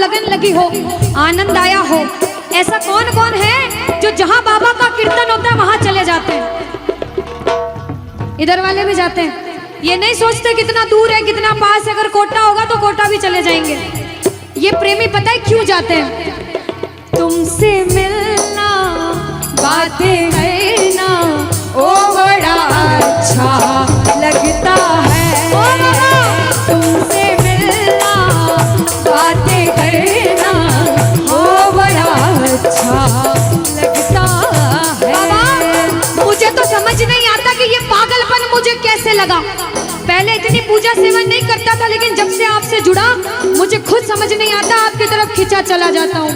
लगन लगी हो, आनंद आया हो। ऐसा कौन कौन है जो जहां बाबा का कीर्तन होता है वहां चले जाते हैं? इधर वाले भी जाते हैं, ये नहीं सोचते कितना दूर है कितना पास है। अगर कोटा होगा तो कोटा भी चले जाएंगे। ये प्रेमी पता है क्यों जाते हैं? तुमसे मिलना, बातें करना, ओ बड़ा अच्छा लगता है। तुमसे मिलना, बातें करना, ओ बड़ा अच्छा लगता है। बाबा मुझे तो समझ नहीं आता कि ये पागलपन मुझे कैसे लगा। पहले इतनी पूजा सेवन नहीं करता था, लेकिन जब से आपसे जुड़ा मुझे खुद समझ नहीं आता, आपकी तरफ खिंचा चला जाता हूँ।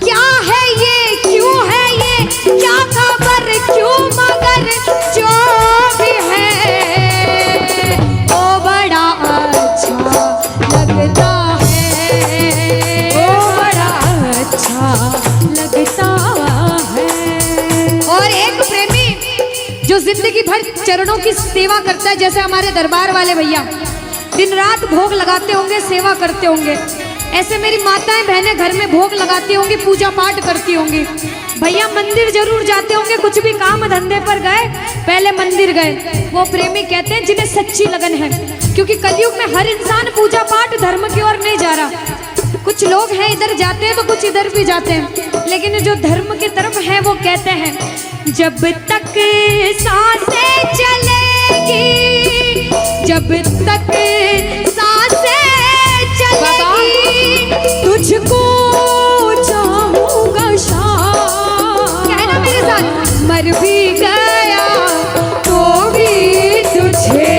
क्या है ये, क्यों है ये, क्या खबर, क्यों, मगर जो भी है वो बड़ा अच्छा लगता है, वो बड़ा अच्छा लगता है। और एक प्रेमी जो जिंदगी भर चरणों की सेवा करता है, जैसे हमारे दरबार वाले भैया दिन रात भोग लगाते होंगे, सेवा करते होंगे। ऐसे मेरी माताएं बहनें घर में भोग लगाती होंगी, पूजा पाठ करती होंगी। भैया मंदिर जरूर जाते होंगे, कुछ भी काम धंधे पर गए पहले मंदिर गए। वो प्रेमी कहते हैं जिन्हें सच्ची लगन है, क्योंकि कलयुग में हर इंसान पूजा पाठ धर्म की ओर नहीं जा रहा। कुछ लोग हैं इधर जाते हैं तो कुछ इधर भी जाते हैं, लेकिन जो धर्म की तरफ है वो कहते हैं जब तक सांसें चलेगी, जब तक सांसें चलेगी, तुझको चाहूंगा शाम। कहना मेरे साथ, मर भी गया तो भी तुझे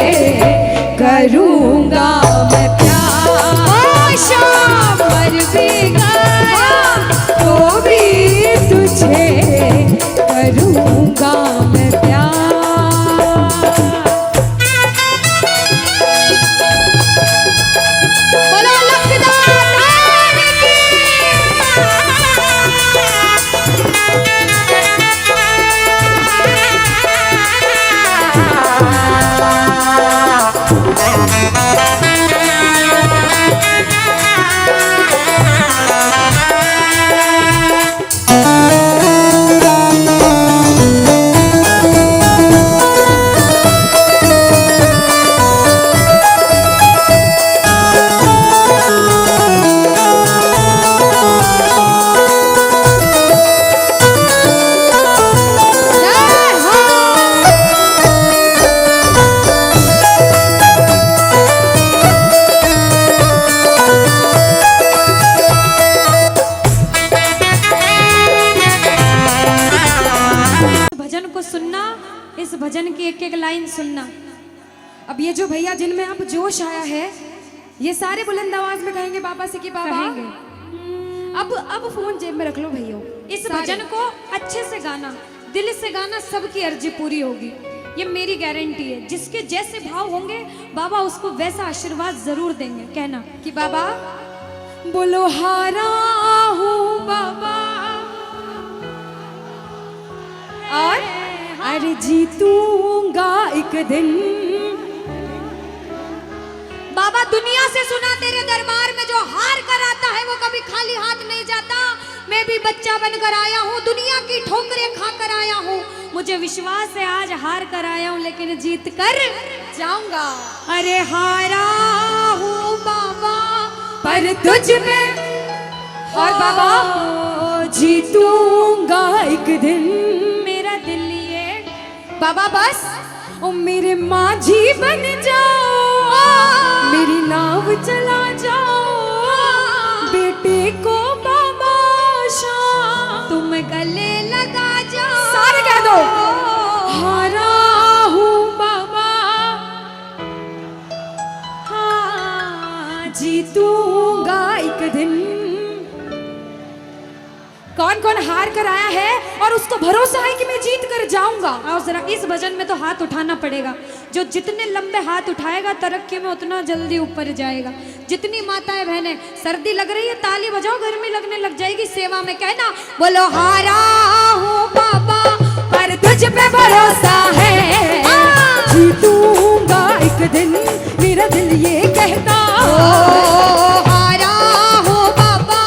करूंगा मैं प्यार। शाम मर भी गया तो भी तुझे करूंगा मैं प्यार। बोलो लखदार की। इस भजन की एक एक लाइन सुनना। अब ये जो भैया जिनमें अब जोश आया है, ये सारे बुलंद आवाज में कहेंगे बाबा से कि बाबा कहेंगे। अब फोन जेब में रख लो भैया। इस भजन को अच्छे से गाना, दिल से गाना, सबकी अर्जी पूरी होगी, ये मेरी गारंटी है। जिसके जैसे भाव होंगे बाबा उसको वैसा आशीर्वाद जरूर देंगे। कहना कि बाबा बोलो हारा हूँ बाबा और अरे जीतूंगा एक दिन। बाबा दुनिया से सुना तेरे दरबार में जो हार कर आता है वो कभी खाली हाथ नहीं जाता। मैं भी बच्चा बनकर आया हूँ, दुनिया की ठोकरें खाकर आया हूँ। मुझे विश्वास है आज हार कर आया हूँ लेकिन जीत कर जाऊंगा। अरे हारा हूँ बाबा पर तुझ में, और बाबा जीतूंगा एक दिन। मेरा दिल ये बाबा बस ओ मेरे माझी बन जाओ, मेरी नाव चला जाओ, बेटे को बाबा शाम तुम गले लगा जाओ। सारे कह दो हारा हूँ बाबा, हाँ जीतूंगा एक दिन। कौन कौन हार कर आया है और उसको भरोसा है कि मैं जीत कर जाऊंगा। और जरा इस भजन में तो हाथ उठाना पड़ेगा। जो जितने लंबे हाथ उठाएगा तरक्की में उतना जल्दी ऊपर जाएगा। जितनी माताएं बहनें सर्दी लग रही है ताली बजाओ, गर्मी लगने लग जाएगी सेवा में। कहना बोलो हारा हूँ बाबा पर तुझ पे भरोसा है, जीतूंगा एक दिन मेरा दिल ये कहता। हारा हूँ बाबा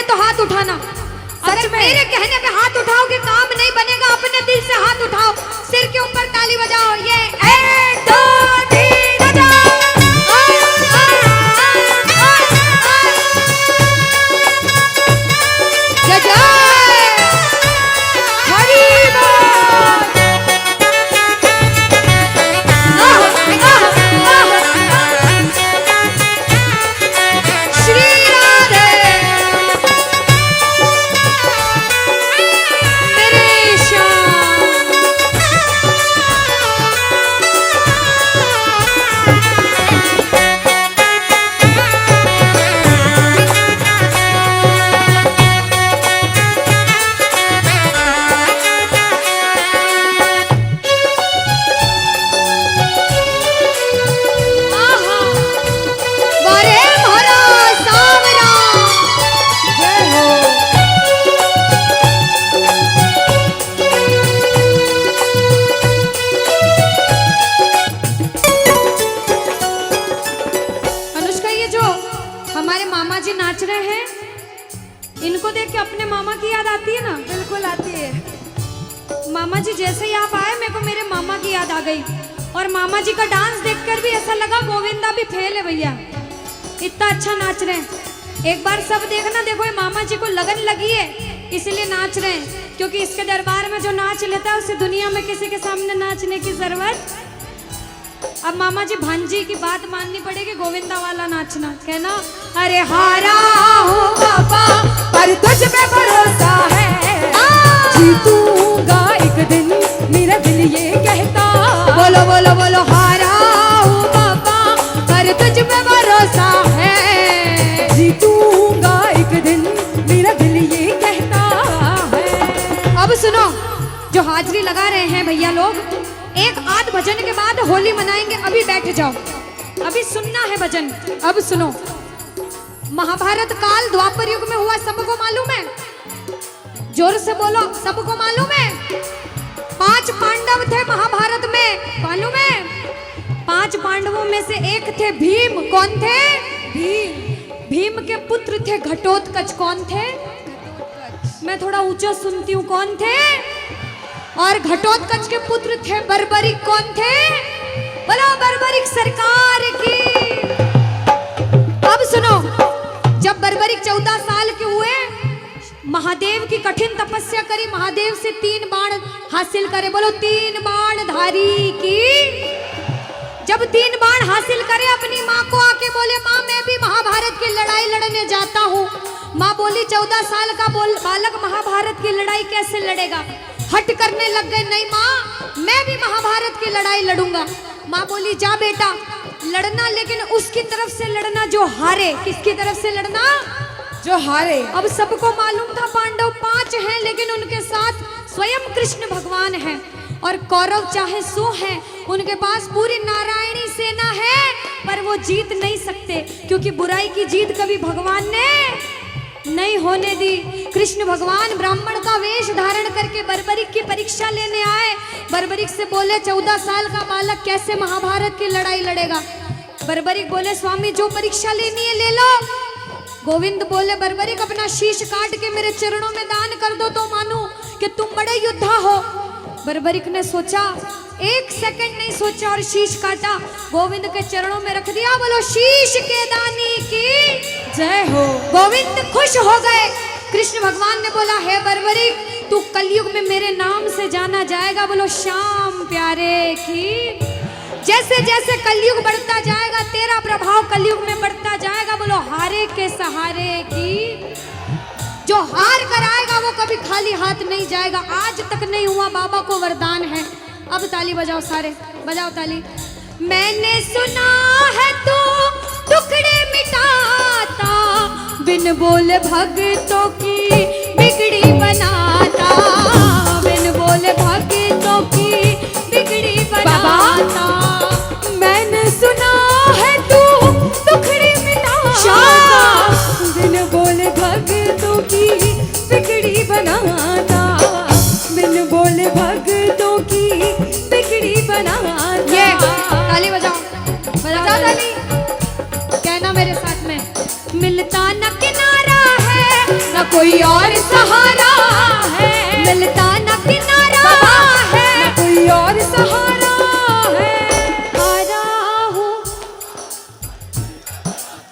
है तो हाथ उठाना। अगर मेरे कहने पे हाथ उठाओगे काम नहीं बनेगा, अपने दिल से हाथ उठाओ, सिर के ऊपर ताली बजाओ। ये 1 2 3 बजाओ। जय जय नाच रहे हैं, इनको देख के अपने मामा की याद आती है ना? बिल्कुल आती है। मामा जी जैसे ही आप आए मेरे को मेरे मामा की याद आ गई, और मामा जी का डांस देखकर भी ऐसा लगा गोविंदा भी फेल है भैया, इतना अच्छा नाच रहे हैं। एक बार सब देखना, देखो ये मामा जी को लगन लगी है इसलिए नाच रहे हैं, क्योंकि इसके दरबार में जो नाच लेता है उसे दुनिया में किसी के सामने नाचने की जरूरत। अब मामा जी भांजी की बात माननी पड़ेगी, गोविंदा वाला नाचना, कहना अरे हारा हूँ बाबा पर तुझ पे भरोसा है, जीतूंगा एक दिन मेरा दिल ये कहता। बोलो बोलो बोलो, हारा हूँ बाबा पर तुझ पे भरोसा है, जीतूंगा एक दिन मेरा दिल ये कहता है। अब सुनो, जो हाजिरी लगा रहे हैं भैया लोग, एक आध भजन के बाद होली मनाएंगे, अभी बैठ जाओ, अभी सुनना है भजन। अब सुनो, महाभारत काल द्वापर युग में हुआ, सबको मालूम है? जोर से बोलो, सबको मालूम है? 5 पांडव थे महाभारत में, मालूम है? 5 पांडवों में से एक थे भीम। कौन थे? भीम। भीम के पुत्र थे घटोत्कच। कौन थे? मैं थोड़ा ऊंचा सुनती हूँ, कौन थे? और घटोत्कच के पुत्र थे बर्बरिक। कौन थे? बोलो बर्बरिक सरकार की। अब सुनो, जब बर्बरिक 14 साल के हुए, महादेव की कठिन तपस्या करी, महादेव से 3 बाण हासिल करे। बोलो 3 बाण धारी की। जब 3 बाण हासिल करे, अपनी माँ को आके बोले, माँ मैं भी महाभारत की लड़ाई लड़ने जाता हूँ। माँ बोली 14 साल का बालक महाभारत की लड़ाई कैसे लड़ेगा? हट करने लग गए, नहीं माँ मैं भी महाभारत की लड़ाई लड़ूंगा। माँ बोली जा बेटा लड़ना, लेकिन उसकी तरफ से लड़ना जो हारे। किसकी तरफ से लड़ना? जो हारे। अब सबको मालूम था पांडव 5 हैं, लेकिन उनके साथ स्वयं कृष्ण भगवान हैं, और कौरव चाहे 100 हैं, उनके पास पूरी नारायणी सेना है, पर वो जीत नहीं सकते, क्योंकि बुराई की जीत कभी भगवान ने नहीं होने दी। कृष्ण भगवान ब्राह्मण का वेश धारण करके बर्बरिक की परीक्षा लेने आए। बर्बरिक से बोले 14 साल का बालक कैसे महाभारत की लड़ाई लड़ेगा? बर्बरिक बोले स्वामी जो परीक्षा लेनी है ले लो। गोविंद बोले बर्बरिक अपना शीश काट के मेरे चरणों में दान कर दो तो मानूं कि तुम बड़े योद्धा हो। बर्बरिक ने सोचा, 1 सेकंड नहीं सोचा और शीश काटा, गोविंद के चरणों में रख दिया। बोलो शीश के दानी की जय हो। गोविंद खुश हो गए। कृष्ण भगवान ने बोला हे बर्बरिक तू कलयुग में मेरे नाम से जाना जाएगा। बोलो श्याम प्यारे की। जैसे जैसे कलयुग बढ़ता जाएगा तेरा प्रभाव कलयुग में बढ़ता जाएगा। बोलो हारे के सहारे की। जो हार कर आएगा वो कभी खाली हाथ नहीं जाएगा। आज तक नहीं हुआ, बाबा को वरदान है। अब ताली बजाओ, सारे बजाओ ताली। मैंने सुना है तू टुकड़े मिटाता, बिन बोले भक्तों की बिगड़ी बनाता, बिन बोले भक्तों की बिगड़ी बनाता। मैंने सुना है तू टुकड़े मिटाता, बिन बोले भक्तों की बिगड़ी बनाता, बिन बोले भक्तों की बिगड़ी बनाता। ये ताली बजाओ, बजाओ ताली। कहना मेरे साथ में, मिलता न किनारा है न कोई और सहारा है, मिलता न किनारा है, न कोई और सहारा है। हारा हूँ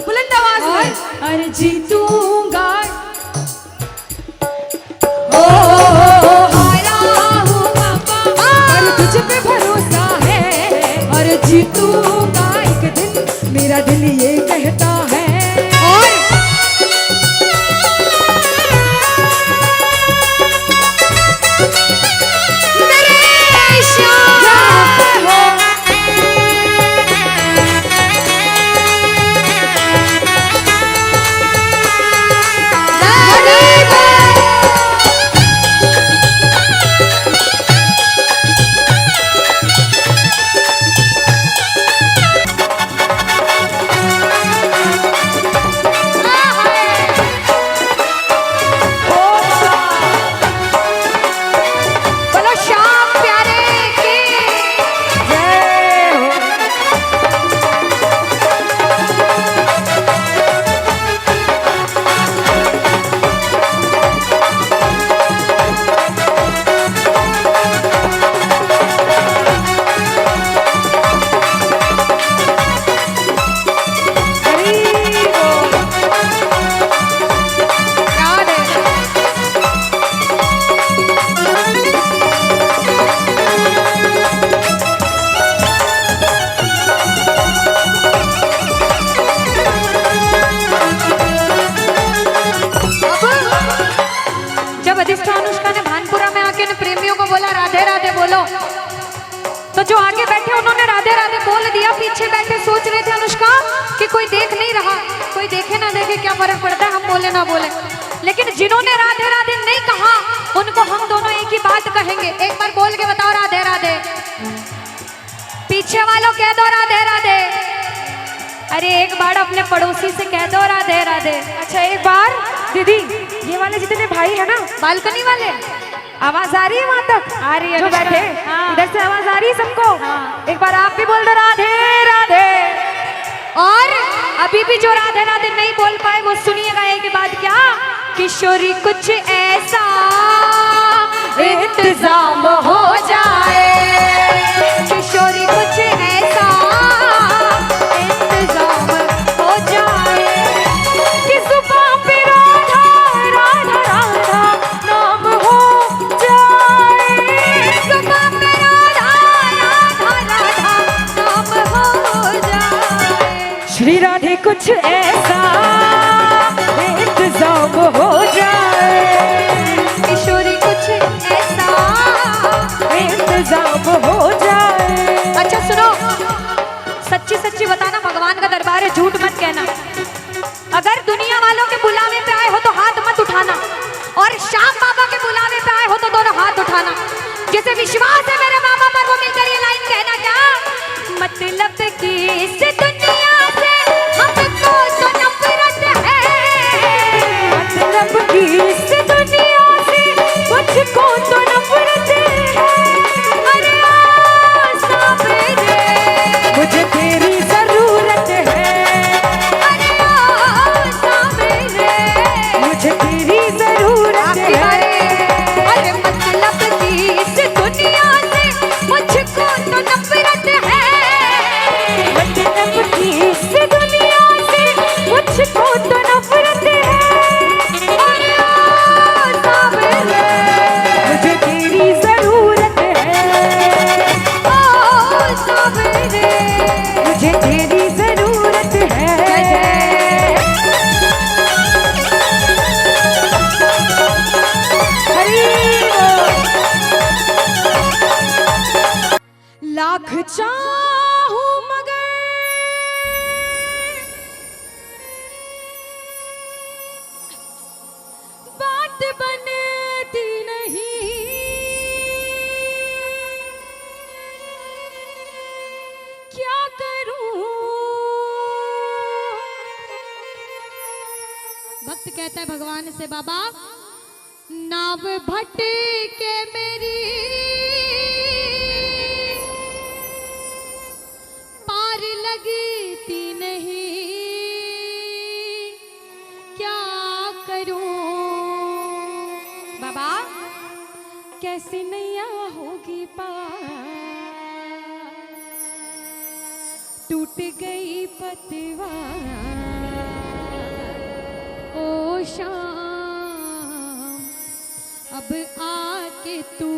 बुलंद आवाज में, अरे जीतूंगा, ओ हारा हूँ बाबा, पर तुझ पे भरोसा है, और जीतूंगा एक दिन, मेरा दिल ये कहता है। और मेरे श्याम हो बोलो श्याम प्यारे की जय हो। हरी बोल। याद है। जब अधिष्ठा अनुष्का ने भानपुरा में आके ने प्रेमियों को बोला राधे राधे बोलो, तो जो आगे बैठे उन्होंने राधे राधे बोल दिया। पीछे बैठे सोच रहे थे अनुष्का कि कोई देख नहीं रहा, कोई देखे ना देखे क्या फर्क पड़ता है, हम बोले ना बोले। लेकिन जिन्होंने राधे राधे नहीं कहा उनको हम दोनों एक ही बात कहेंगे। एक बार बोल के बताओ राधे राधे। पीछे वालों कह दो राधे राधे। अरे एक बार अपने पड़ोसी से कह दो राधे राधे। अच्छा एक बार दीदी, ये वाले जितने भाई है ना, बालकनी वाले आवाज आ रही है वहां तक? आ रही है जो अनुष्का। बैठे हाँ। इधर से आवाज आ रही है सबको? हाँ। एक बार आप भी बोल दो राधे राधे। और अभी भी जो राधे राधे नहीं बोल पाए वो सुनिएगा एक बात क्या, किशोरी कुछ ऐसा इंतजाम हो जाए, किशोरी कुछ ऐसा इंतजाम हो जाए कि जुबान पे राधा राधा राधा नाम हो जाए, जुबान पे राधा राधा राधा नाम हो जाए। श्री राधे कुछ ऐसा इंतजाम हो जाए, किशोरी कुछ ऐसा इंतजाम हो जाए। अच्छा सुनो, सच्ची सच्ची बताना, भगवान का दरबार है, झूठ मत कहना। अगर दुनिया वालों के बुलावे पे आए हो तो हाथ मत उठाना, और श्याम बाबा के बुलावे पे आए हो तो दोनों हाथ उठाना। जिसे विश्वास है मेरे बाबा पर वो मिलकर ये लाइन कहना क्या, मतलब कि इस दुनिया से हमको तो नफरत है, मतलब कि इस दुनिया से मुझको तो नफरत है, अरे आ सावरे, मुझे तेरी जरूरत है, अरे आ सावरे, मुझे तेरी जरूरत आपकी है। बारी। अरे मतलब कि इस दुनिया से मुझको तो नफरत है, मतलब कि इस दुनिया से मुझको तो नफरत है, अरे आ सावरे, मुझे तेरी जरूरत है, ओ सावरे, मुझे तेरी जरूरत है। हरी बोल। लाख चाहूं मगर बात बनती नहीं, क्या करूं? भक्त कहता है भगवान से, बाबा नाव भटके मेरी पार लगती नहीं, क्या करूं? कैसी नैया होगी पार, टूट गई पतवार। ओ शाम अब आके तू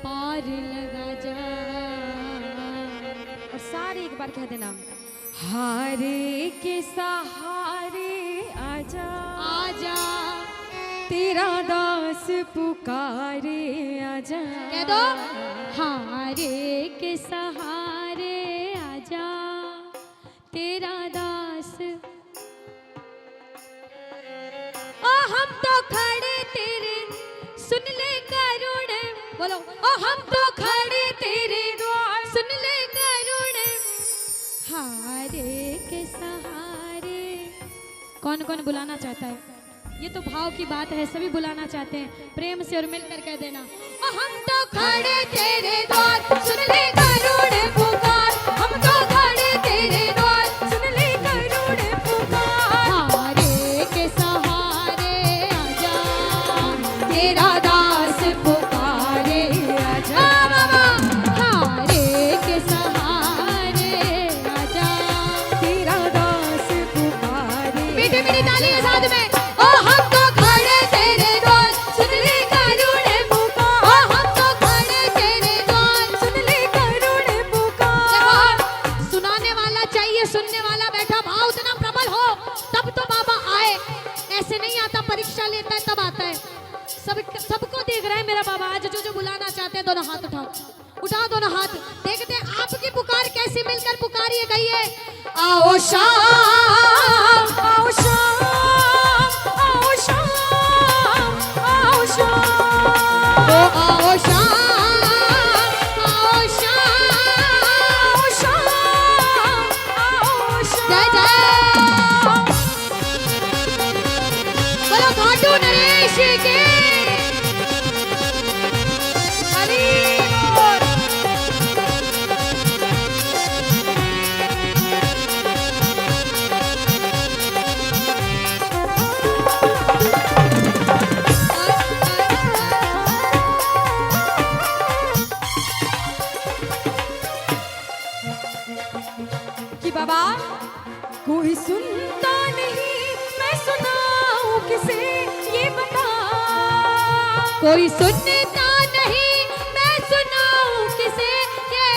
पार लगा जा। और सारे एक बार कह देना, हारे के सहारे आजा आजा, तेरा दास पुकारे आजा। कह दो, हारे के सहारे आजा तेरा दास। ओ हम तो खड़े तेरे, सुन ले करुण, बोलो ओ हम तो खड़े तेरे द्वार, सुन ले करुण। हारे के सहारे, कौन कौन बुलाना चाहता है? ये तो भाव की बात है, सभी बुलाना चाहते हैं, प्रेम से और मिलकर कह देना, ओ हम तो खड़े तेरे द्वार, सुन ले करुण पुकार। हम तो खड़े तेरे द्वार, सुन ले करुण पुकार। हारे के सहारे आजा तेरा दास पुकारे आजा। हारे के सहारे आजा तेरा दास पुकारे। मीठी मीठी ताली के साथ में, ओ हम तो खड़े तेरे द्वार, सुन ले करुण पुकार। ओ हम तो खड़े तेरे द्वार, सुन ले करुण पुकार। देखो, सुनाने वाला चाहिए, सुनने वाला बैठा, भाव उतना प्रबल हो तब तो बाबा आए। ऐसे नहीं आता, परीक्षा लेता है तब आता है। सबको देख रहा है मेरा बाबा। आज जो बुलाना चाहते हैं दोनों हाथ उठाओ दोनों हाथ। देखते हैं आपकी पुकार कैसी मिलकर पुकारिए, कहिए आओ शाम, आओ शाम, आओ शाम, आओ शाम, ओ आओ शाम, आओ शाम, आओ शाम, आओ जय शाम। जय, बोलो घाटू नरेश के। हरी बोल। कि बाबा कोई सुनता नहीं, मैं सुनाऊं किसे ये बता। कोई सुनता नहीं, मैं सुनाऊं किसे ये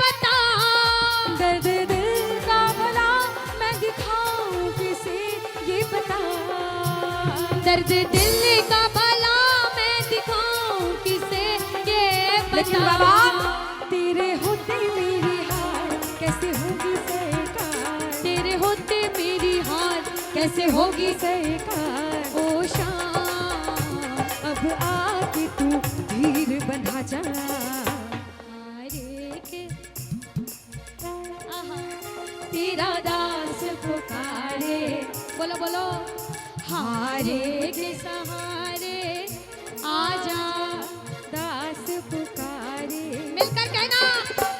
बता। दर्द दिल का भला मैं दिखाऊं किसे ये बता। दर्द दिल का भला मैं दिखाऊं किसे ये लेकिन बता। बाबा तेरे होते मेरी हार कैसे होगी सरकार। तेरे होते मेरी हार कैसे होगी सरकार। ओ शाम अब आके तू धीर बंधा जा। हारे के, आहा, तेरा दास पुकारे। बोलो बोलो, हारे के सहारे आजा दास पुकारे। मिलकर कहना,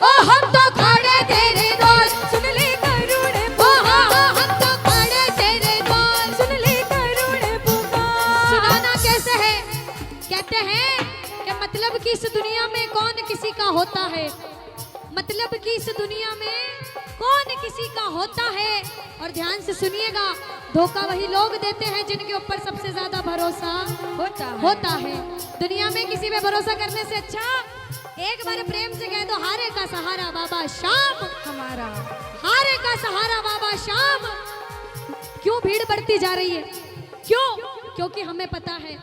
ओ हम तो खड़े तेरे द्वार, सुन ले करुण ओ हाँ हम तो खड़े तेरे द्वार। सुन ले करुण पुकार। सुनाना कैसे है? कहते हैं कि मतलब कि इस दुनिया में कौन किसी का होता है, मतलब कि इस दुनिया में कौन किसी का होता है। और ध्यान से सुनिएगा, धोखा वही लोग देते हैं जिनके ऊपर सबसे ज्यादा भरोसा होता है। दुनिया में किसी पे भरोसा करने से अच्छा एक बार प्रेम से कह दो, हारे का सहारा बाबा श्याम हमारा। हारे का सहारा बाबा श्याम। क्यों भीड़ बढ़ती जा रही है? क्यों? क्योंकि हमें पता है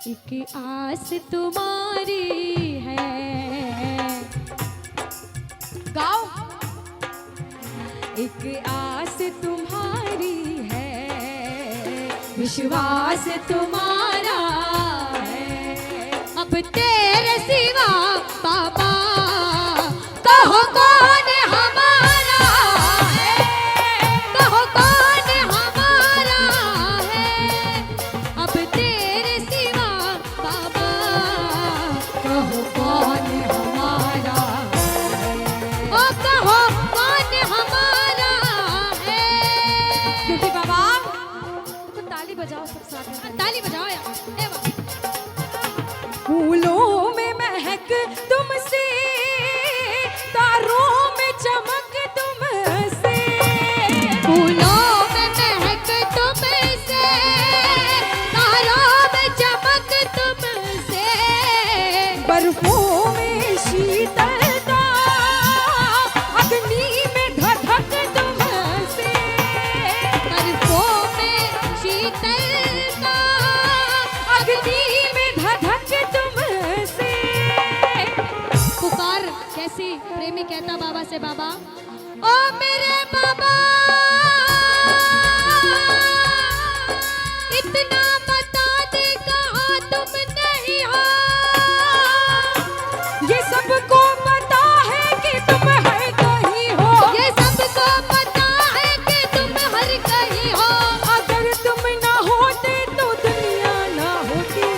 एक आस तुम्हारी है। गाओ। एक आस तुम्हारी है, विश्वास तुम्हारा है। अब तेरे सिवा बाबा कहो कौन हमारा है, कहो कौन हमारा है। अब तेरे सिवा बाबा कहो कौन हमारा है, ओ कहो कौन हमारा है। क्योंकि बाबा तो ताली बजाओ सब साथ में। ताली बजाओ यार। ए बाबा। फूलों में महक तुमसे, तारों में चमक तुमसे, फूलों में महक तुमसे, तारों में चमक तुमसे, बर्फों में शीतलता, अग्नि में धधक तुमसे, बर्फों में शीतलता, अग्नि में धधक तुमसे। पुकार कैसी प्रेमी कहता बाबा से, बाबा ओ मेरे बाबा, इतना बता दे कहाँ तुम नहीं हो। ये सबको पता है कि तुम हर कहीं हो, ये सबको पता है कि तुम हर कहीं हो। अगर तुम ना होते तो दुनिया ना होती।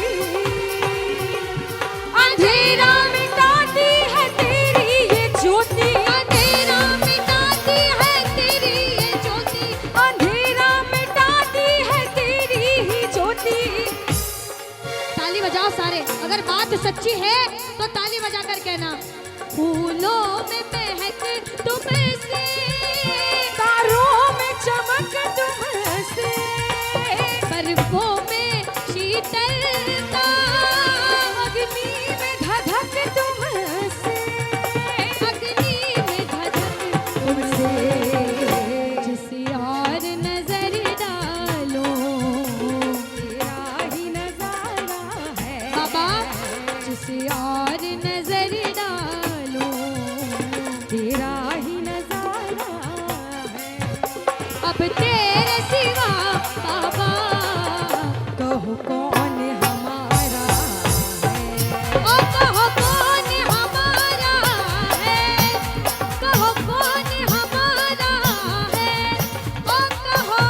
अंधेरा मिटाती है तेरी ये ज्योति, अंधेरा मिटाती है तेरी ये ज्योति, अंधेरा मिटाती है तेरी ही ज्योति। ताली बजाओ सारे, अगर बात सच्ची है तो ताली बजा कर कहना, फूलों में महक तुमसे, तारों में चमक तुमसे, बर्फों में शीतलता, अग्नि में धधक तुमसे, अग्नि में धधक तुमसे। जिसे और नजर डालो, तेरा ही नजारा है बाबा जिसे और नजर डालो, तेरा ही नजारा है। अब तेरे सिवा बाबा, कहो कौन हमारा है, ओ कहो कौन हमारा है, कहो कौन हमारा है, ओ कहो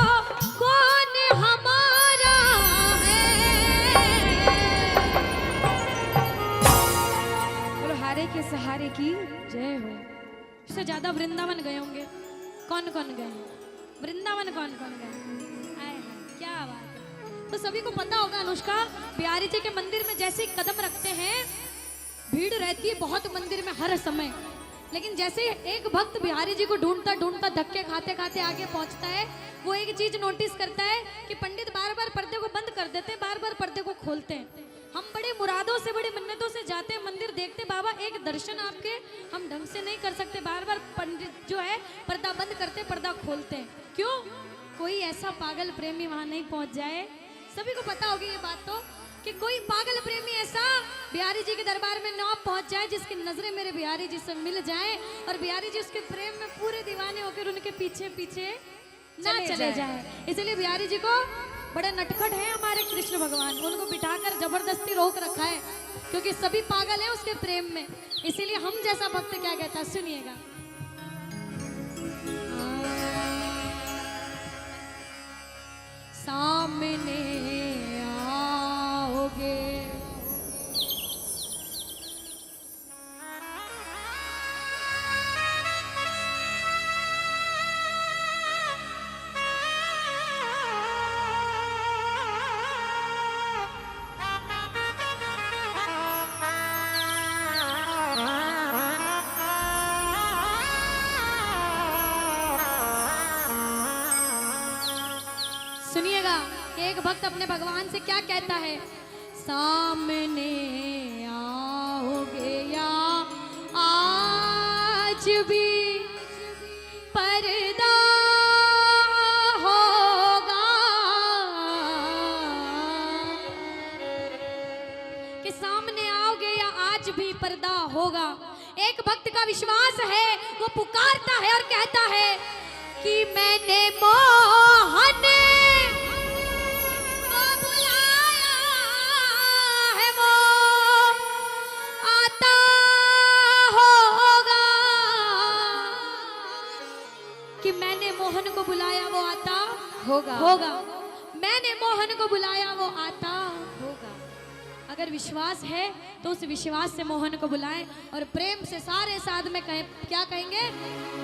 कौन हमारा है। बोलो हारे के सहारे की जय हो। इससे ज्यादा वृंदावन गए होंगे, कौन कौन गए हैं? वृंदावन कौन कौन गए? आए हाय, क्या बात है। तो सभी को पता होगा अनुष्का, बिहारी जी के मंदिर में जैसे ही कदम रखते हैं भीड़ रहती है बहुत मंदिर में हर समय, लेकिन जैसे एक भक्त बिहारी जी को ढूंढता ढूंढता धक्के खाते खाते आगे पहुंचता है, वो एक चीज नोटिस करता है कि पंडित बार बार पर्दे को बंद कर देते हैं, बार बार पर्दे को खोलते हैं। हम बड़े मुरादों से बड़ी मन्नतों से जाते हैं मंदिर, देखते बाबा एक दर्शन आपके हम ढंग से नहीं कर सकते, बार बार पंडित जो है पर्दा बंद करते पर्दा खोलते हैं। क्यों? कोई ऐसा पागल प्रेमी वहां नहीं पहुंच जाए। सभी को पता होगी ये बात तो, कि कोई पागल प्रेमी ऐसा बिहारी जी के दरबार में ना पहुंच जाए जिसकी नजरें मेरे बिहारी जी से मिल जाए और बिहारी जी उसके प्रेम में पूरे दीवाने होकर उनके पीछे पीछे ना चले जाए। इसलिए बिहारी जी को बड़े नटखट हैं हमारे कृष्ण भगवान, उनको बिठाकर जबरदस्ती रोक रखा है, क्योंकि सभी पागल हैं उसके प्रेम में। इसीलिए हम जैसा भक्त क्या कहता है, सुनिएगा। सामने आओगे सुनिएगा कि एक भक्त अपने भगवान से क्या कहता है, सामने आओगे या आज भी पर्दा होगा, कि सामने आओगे या आज भी पर्दा होगा। एक भक्त का विश्वास है, वो पुकारता है और कहता है कि मैंने मोहन को बुलाया है, वो आता होगा, कि मैंने मोहन को बुलाया वो आता होगा, मैंने मोहन को बुलाया वो आता होगा। अगर विश्वास है तो उस विश्वास से मोहन को बुलाएं और प्रेम से सारे साथ में कहें, क्या कहेंगे,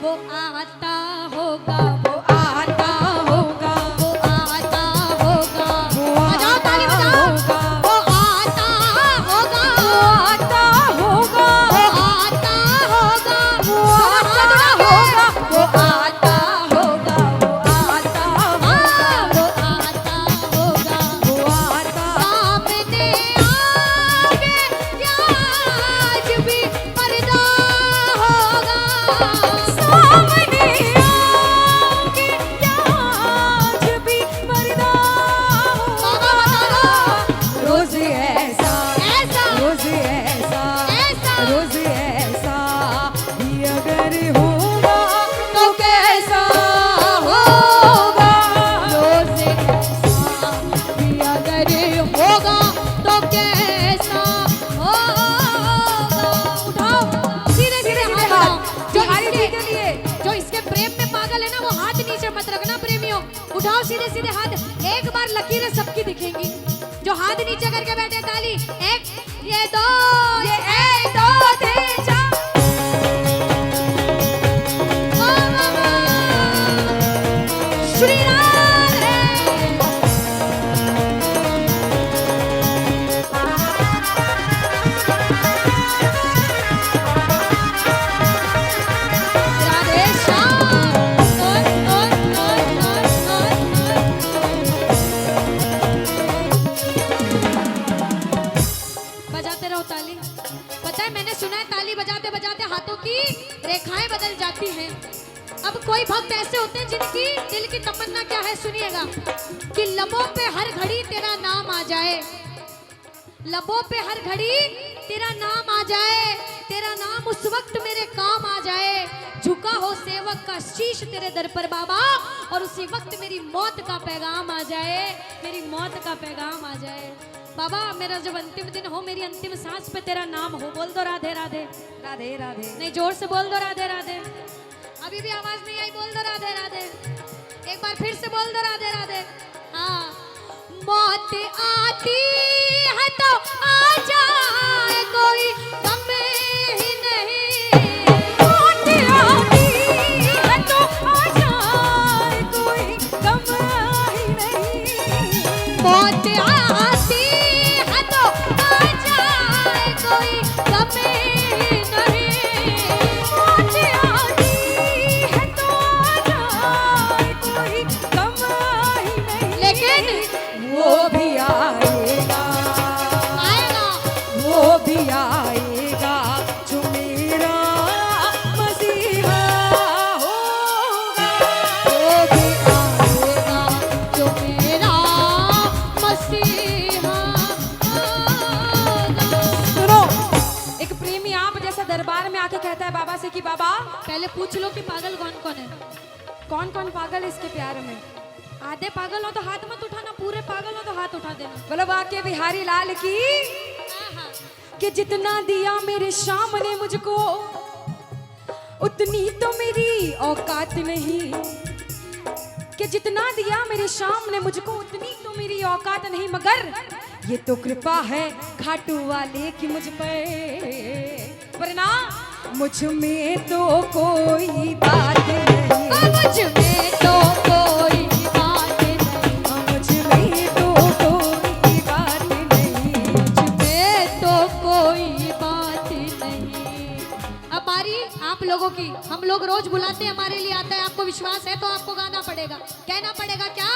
वो आता होगा, वो आता होगा, वो आता होगा, बजाओ ताली बजाओ, वो आता होगा, सीधे सीधे हाथ, एक बार लकीरें सबकी दिखेंगी। जो हाथ नीचे करके बैठे ताली, एक, ये दो, ये एक, दो, तीन, चार। वाह, वाह, वाह। श्री राम है। राधे श्याम। बजाते रहो ताली। पता है मैंने सुना है ताली बजाते बजाते हाथों की रेखाएं बदल जाती हैं। अब कोई भक्त ऐसे होते हैं जिनकी दिल की तमन्ना क्या है, सुनिएगा, कि लबों पे हर घड़ी तेरा नाम आ जाए, लबों पे हर घड़ी तेरा नाम आ जाए, तेरा नाम उस वक्त मेरे काम आ जाए, झुका हो सेवक का शीश तेरे दर पर बाबा, और उसी वक्त मेरी मौत का पैगाम आ जाए, मेरी मौत का पैगाम आ जाए। बाबा मेरा जब अंतिम दिन हो, मेरी अंतिम सांस पे तेरा नाम हो, बोल दो राधे राधे। राधे राधे। नहीं, जोर से बोल दो राधे राधे। अभी भी आवाज नहीं आई, बोल दो राधे राधे। एक बार फिर से बोल दो राधे राधे। हाँ, मौत आती है तो आ जाए, कोई गम ही नहीं, मौत आती है तो आ जाए, कोई गम ही नहीं, मौत आती है तो आ जाए, कोई गम ही नहीं, मौत आती है तो आ जाए, कोई गम ही नहीं। लेकिन वो भी आएगा, आएगा, वो भी आएगा, जो मेरा मसीहा होगा। वो भी आएगा जो मेरा मसीहा होगा। सुनो, एक प्रेमी आप जैसा दरबार में आके कहता है बाबा से कि बाबा, पहले पूछ लो कि पागल कौन कौन है। कौन कौन पागल है इसके प्यार में? आधे पागल हो तो हाथ मत उठाना, पूरे पागल हो तो हाथ उठा देना। बोलो वाके बिहारी लाल की, आहा। कि जितना दिया मेरे शाम ने मुझको, उतनी तो मेरी औकात नहीं, कि जितना दिया मेरे शाम ने मुझको, उतनी तो मेरी औकात नहीं, मगर ये तो कृपा है खाटू वाले की मुझ पर, वरना मुझ में तो कोई बात नहीं, मुझ में तो कोई बात नहीं, मुझ में तो कोई बात नहीं, मुझ में तो कोई बात नहीं। अब बारी आप लोगों की, हम लोग रोज बुलाते हैं, हमारे लिए आता है, आपको विश्वास है तो आपको गाना पड़ेगा, कहना पड़ेगा क्या?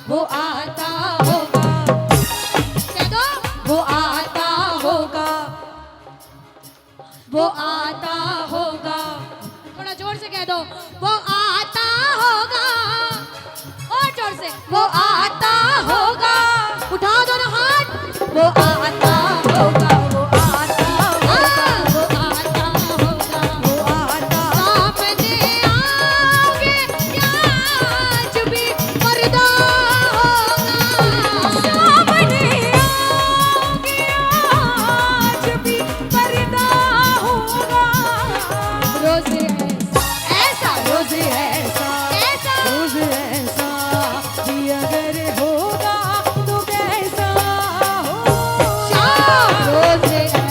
वो आता होगा, कह दो, वो आता होगा, वो आता होगा, थोड़ा जोर से कह दो, वो आता होगा, और जोर से, वो आता होगा, उठा दो ना हाथ, वो आता होगा, वो आता होगा, वो आता होगा, वो आता सामने आओगे आज भी पर्दा होगा, सामने आओगे आज भी पर्दा होगा, रोज ऐसा रोज ऐसा, ऐसा रोज ऐसा, कि अगर होगा तो कैसा होगा, रोज ऐसा,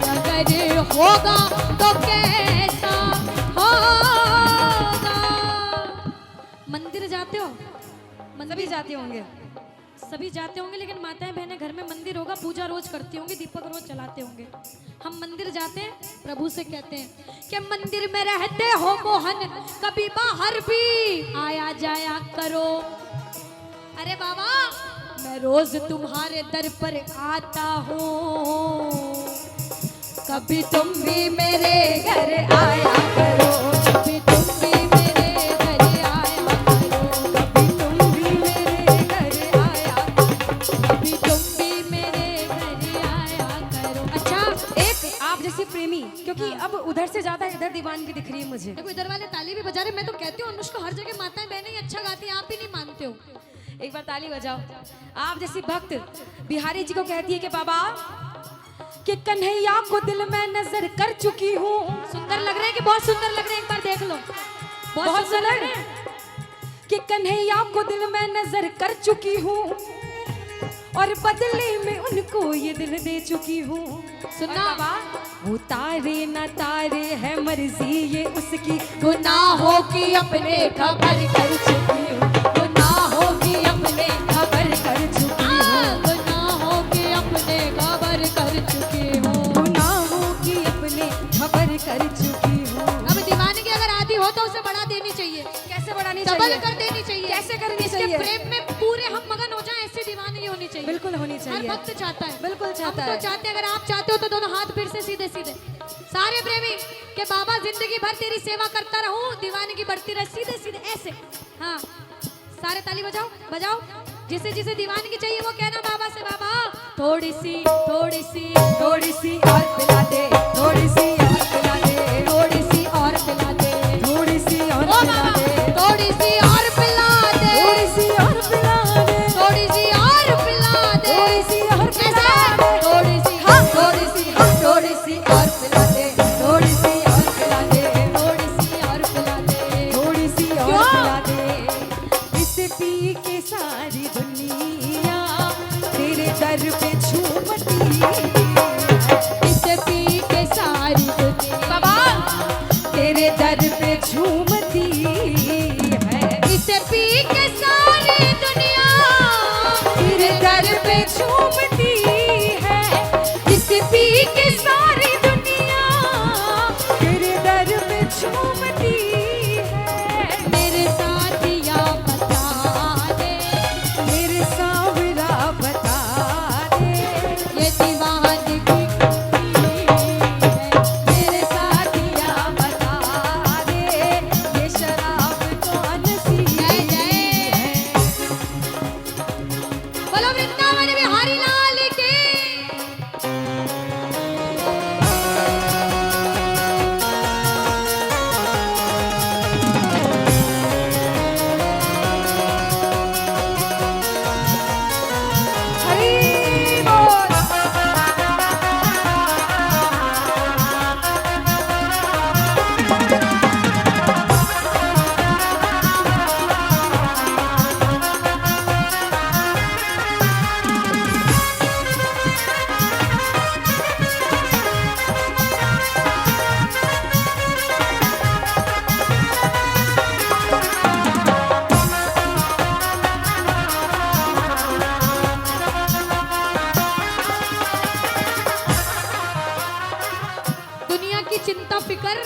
अगर होगा तो कैसा होगा। मंदिर जाते हो? सभी जाते होंगे, सभी जाते होंगे, लेकिन माताएं बहनें घर में मंदिर होगा, पूजा रोज करती होंगी, दीपक रोज जलाते होंगे। हम मंदिर जाते हैं, प्रभु से कहते हैं कि मंदिर में रहते हो मोहन, कभी बाहर भी आया जाया करो। अरे बाबा, मैं रोज तुम्हारे दर पर आता हूँ, कभी तुम भी मेरे घर आया करो, कभी तुम भी मेरे घर आया करो, कभी तुम भी मेरे घर आया, कभी तुम भी मेरे घर आया करो। अच्छा, एक आप जैसे प्रेमी, क्योंकि अब उधर से ज्यादा इधर दीवानगी दिख रही है मुझे। देखो इधर वाले ताली भी बजा रहे, मैं तो कहती हूँ अनुष्का हर जगह माताएं बहनें ही अच्छा गाती हैं, आप ही नहीं मानते हो। एक बार ताली बजाओ। आप जैसी भक्त बिहारी जी को कहती है कि बाबा, कि कन्हैया को दिल में नजर कर चुकी हूँ। सुंदर लग रहे हैं कि बहुत सुंदर लग रहे हैं, एक बार देख लो, बहुत सुंदर लग रहे हैं। कि कन्हैया को दिल में नजर कर चुकी हूँ और बदले में उनको ये दिल दे चुकी हूँ। सुनना वो तारे न तारे है मर्जी ये उसकी, गुनाहों की अपने खबर कर चुकी हूँ, गुनाहों की अपने खबर कर चुकी हूँ, गुनाहों की अपने खबर कर चुकी हूँ, गुनाहों की अपने खबर कर चुकी हूँ। अब दीवानगी अगर आदि हो तो उसे बढ़ा देनी चाहिए, कैसे बढ़ानी डबल चाहिए? कर देनी चाहिए। कैसे करनी इसके चाहिए? प्रेम में पूरे हम मगन हो जाएं, ऐसी दीवानगी होनी चाहिए। बिल्कुल होनी हर चाहिए। वक्त चाहता है, बिल्कुल चाहता हम है। तो चाहते हैं, अगर आप चाहते हो तो दोनों हाथ फिर से सीधे सीधे सारे प्रेमी के बाबा जिंदगी भर तेरी सेवा करता रहूं, दीवानगी बढ़ती रहे, सीधे सीधे ऐसे। हाँ सारे ताली बजाओ बजाओ, जिसे जिसे दीवानगी चाहिए वो कहना बाबा से, बाबा थोड़ी सी थोड़ी सी थोड़ी सी और पिला दे, थोड़ी सी और पिला दे, थोड़ी सी और पिला दे, थोड़ी सी और ओ पिला बाबा दे, थोड़ी सी और पिला दे, थोड़ी सी और पिला दे, थोड़ी सी और पिला दे, थोड़ी सी और पिला ऐसे, दे, थोड़ी सी हाँ थोड़ी सी, हाँ थोड़ी सी और पिला दे, थोड़ी सी और पिला दे, थोड़ी सी और पिला दे, थोड़ी सी और क्यों? पिला दे। इसे पी के सारी दुनिया तेरे दर पे झूमती, इसे पी के सारी दुनिया बाबा तेरे दर पे झूमती है, इसे पी के सारी दुनिया तेरे दर पे झूमती है, इसे पी के सारी दुनिया तेरे दर पे झूमती है। मेरे साथिया बता दे, मेरे सांवरा बता दे, ये दीवानगी है, मेरे साथिया बता दे, ये शराब कौन सी जय जय। है। बोलो वृंदावन बिहारी लाल की। हरी बोल। दुनिया की चिंता फिकर,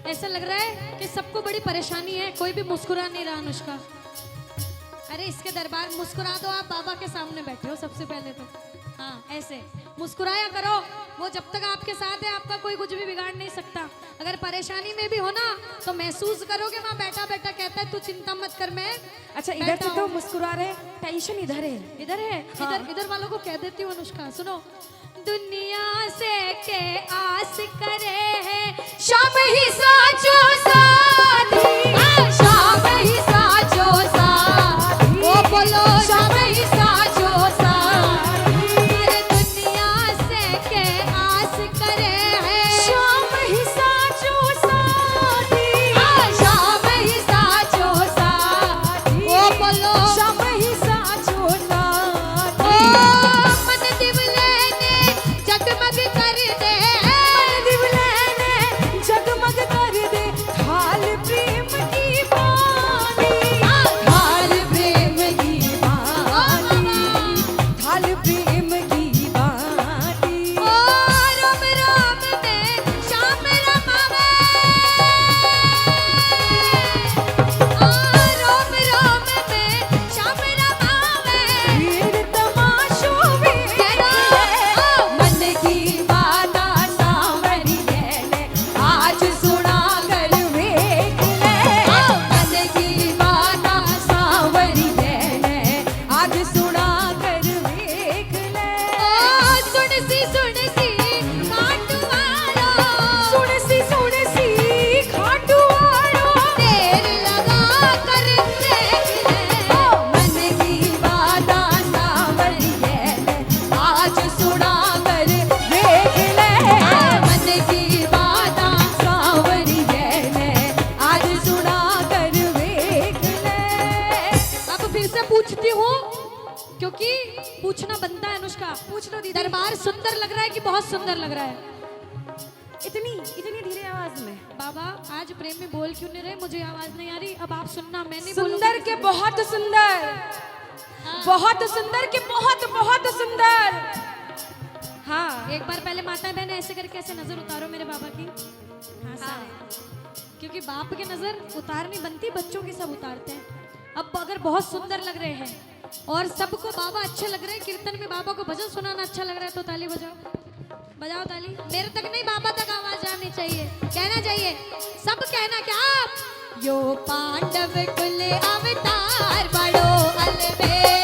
ऐसा लग रहा है कि सबको बड़ी परेशानी है, कोई भी मुस्कुरा नहीं रहा। अनुष्का अरे इसके दरबार मुस्कुरा दो, आप बाबा के सामने बैठे हो सबसे पहले तो। हाँ ऐसे मुस्कुराया करो, वो जब तक आपके साथ है आपका कोई कुछ भी बिगाड़ नहीं सकता। अगर परेशानी में भी हो ना तो महसूस करोगे वहाँ बैठा बैठा कहता है तू चिंता मत कर, मैं अच्छा इधर बैठा से तो हूँ। मुस्कुरा रहे, टेंशन इधर है। इधर है, हाँ। इधर वालों को कह देती हूँ अनुष्का सुनो। दुनिया से के आस करे है शाम ही साचो साथी, शाम ही साचो साथी, ओ बोलो शाम ही साचो साथी। अरे दुनिया से के आस करे है शाम ही साचो साथी, शाम ही साचो साथी, ओ बोलो शाम ही साचो ओ साथी। मन दिवले ने जगमग कर दे, मन दिवले ने जगमग कर दे, ढाल प्रेम की बानी, पूछना बनता है अनुष्का। पूछ लो दीदी। दरबार सुंदर लग रहा है कि बहुत सुंदर लग रहा है? इतनी इतनी धीरे आवाज में। बाबा आज प्रेम में बोल क्यों नहीं रहे? मुझे आवाज नहीं आ रही। अब आप सुनना, मैं नहीं सुंदर के बहुत सुंदर, बहुत सुंदर के बहुत बहुत सुंदर। हाँ एक बार पहले माता बहन ऐसे करके ऐसे नजर उतारो मेरे बाबा की। हाँ सारे, क्योंकि बाप की नजर उतारनी बनती, बच्चों की सब उतारते हैं। अब अगर बहुत सुंदर लग रहे हैं और सबको बाबा अच्छे लग रहे हैं, कीर्तन में बाबा को भजन सुनाना अच्छा लग रहा है, तो ताली बजाओ, बजाओ ताली। मेरे तक नहीं, बाबा तक आवाज आनी चाहिए, कहना चाहिए, सब कहना क्या आप? यो पांडव कुल अवतार बड़ो अलबेला।